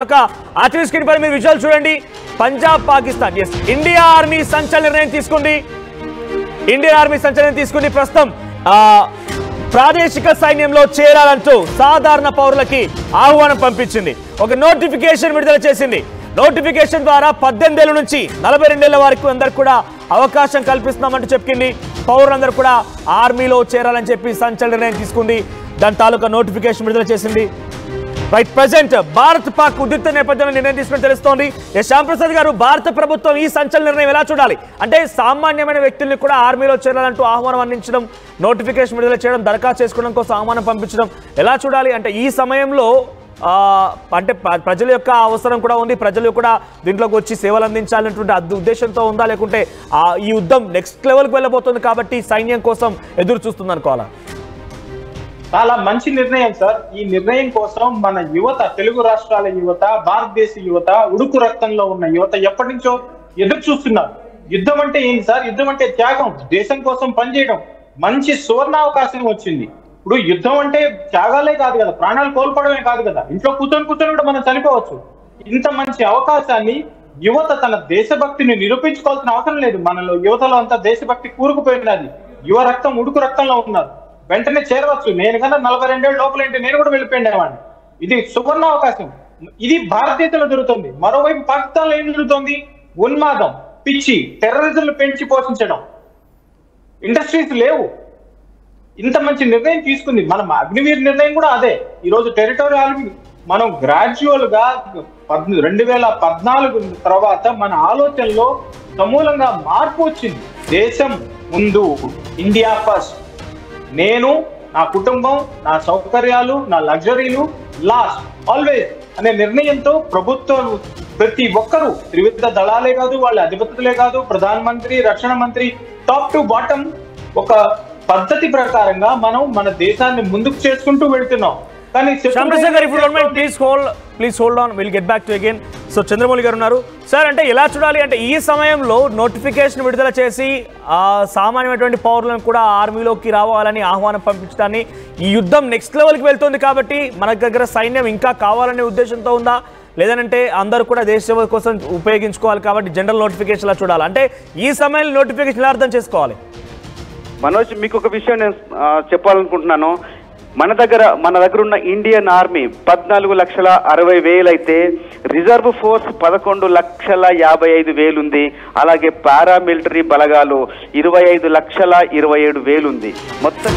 RTV screen పై మీరు visual చూడండి. Punjab Pakistan India army సంచలన నిర్ణయం తీసుకుంది. ప్రస్తుతం ప్రాదేశిక సైన్యంలో చేరాలంటూ సాధారణ పౌరులకి ఆహ్వానం పంపించింది. ఒక నోటిఫికేషన్ విడుదల చేసింది. నోటిఫికేషన్ ద్వారా 18 ఏళ్ల నుంచి 42 ఏళ్ల వరకు అందరు కూడా అవకాశం కల్పిస్తున్నామంటూ చెప్పింది. పౌరులందరూ కూడా ఆర్మీలో చేరాలని చెప్పి సంచలన నిర్ణయం తీసుకుంది. దాని తాలూకా నోటిఫికేషన్ విడుదల చేసింది. రైట్, ప్రెసెంట్ భారత్ పాక్ ఉద్రిక్త నేపథ్యంలో నిర్ణయం తీసుకుని తెలుస్తోంది. శ్యాంప్రసాద్ గారు, భారత ప్రభుత్వం ఈ సంచలన నిర్ణయం ఎలా చూడాలి? అంటే సామాన్యమైన వ్యక్తుల్ని కూడా ఆర్మీలో చేరాలంటూ ఆహ్వానం అందించడం, నోటిఫికేషన్ విడుదల చేయడం, దరఖాస్తు చేసుకోవడం కోసం ఆహ్వానం పంపించడం ఎలా చూడాలి? అంటే ఈ సమయంలో అంటే ప్రజల యొక్క అవసరం కూడా ఉంది, ప్రజలు కూడా దీంట్లోకి వచ్చి సేవలు అందించాలనేటువంటి ఉద్దేశంతో ఉందా, లేకుంటే ఈ యుద్ధం నెక్స్ట్ లెవెల్కి వెళ్ళబోతుంది కాబట్టి సైన్యం కోసం ఎదురు చూస్తుంది అనుకోవాలా? చాలా మంచి నిర్ణయం సార్. ఈ నిర్ణయం కోసం మన యువత, తెలుగు రాష్ట్రాల యువత, భారతదేశ యువత, ఉడుకు రక్తంలో ఉన్న యువత ఎప్పటి నుంచో ఎదురు చూస్తున్నారు. యుద్ధం అంటే ఏంటి సార్? యుద్ధం అంటే త్యాగం, దేశం కోసం పనిచేయడం. మంచి సువర్ణావకాశం వచ్చింది. ఇప్పుడు యుద్ధం అంటే త్యాగాలే కాదు కదా, ప్రాణాలు కోల్పోవడమే కాదు కదా, ఇంట్లో కూర్చొని కూడా మనం చనిపోవచ్చు. ఇంత మంచి అవకాశాన్ని యువత తన దేశభక్తిని నిరూపించుకోవాల్సిన అవసరం లేదు. మనలో యువతలో అంతా దేశభక్తి కూరుకుపోయినది. యువ రక్తం ఉడుకు రక్తంలో ఉన్నారు. వెంటనే చేరవచ్చు. నేను కన్నా 42 ఏళ్ళ లోపల ఏంటి, నేను కూడా వెళ్ళిపోయినవాడిని. ఇది సువర్ణ అవకాశం. ఇది భారతదేశంలో జరుగుతుంది. మరోవైపు పాకిస్తాన్లో ఏం జరుగుతుంది? ఉన్మాదం, పిచ్చి, టెర్రరిజంలు పెంచి పోషించడం, ఇండస్ట్రీస్ లేవు. ఇంత మంచి నిర్ణయం తీసుకుంది. మనం అగ్నివీర్ నిర్ణయం కూడా అదే. ఈరోజు టెరిటోరియల్ మనం గ్రాడ్యువల్ గా 2014 తర్వాత మన ఆలోచనలో సమూలంగా మార్పు వచ్చింది. దేశం ముందు, ఇండియా ఫస్ట్, నేను, నా కుటుంబం, నా సౌకర్యాలు, నా లగ్జరీలు లాస్ట్ ఆల్వేస్ అనే నిర్ణయంతో ప్రభుత్వం ప్రతి ఒక్కరూ, త్రివిధ దళాలే కాదు, వాళ్ళ అధిపతులే కాదు, ప్రధానమంత్రి, రక్షణ మంత్రి, టాప్ టు బాటం ఒక పద్ధతి ప్రకారంగా మనం మన దేశాన్ని ముందుకు చేసుకుంటూ వెళ్తున్నాం. కానీ please hold on, will get back to again. So Chandramouli గారు ఉన్నారు సార్. అంటే ఎలా చూడాలి అంటే ఈ సమయంలో నోటిఫికేషన్ విడుదల చేసి సామాన్యమైనటువంటి పౌరులను కూడా ఆర్మీలోకి రావాలని ఆహ్వానం పంపించడాన్ని, ఈ యుద్ధం నెక్స్ట్ లెవెల్కి వెళ్తుంది కాబట్టి మన దగ్గర సైన్యం ఇంకా కావాలనే ఉద్దేశంతో ఉందా, లేదంటే అందరూ కూడా దేశ సేవ కోసం ఉపయోగించుకోవాలి కాబట్టి జనరల్ నోటిఫికేషన్ లా చూడాలి? అంటే ఈ సమయంలో నోటిఫికేషన్ ఎలా అర్థం చేసుకోవాలి? మనోజ్, మీకు ఒక విషయం నేను చెప్పాలనుకుంటున్నాను. మన దగ్గర ఉన్న ఇండియన్ ఆర్మీ 14,60,000 అయితే రిజర్వ్ ఫోర్స్ 11,55,000 ఉంది. అలాగే పారామిలిటరీ బలగాలు 25,27,000 ఉంది. మొత్తం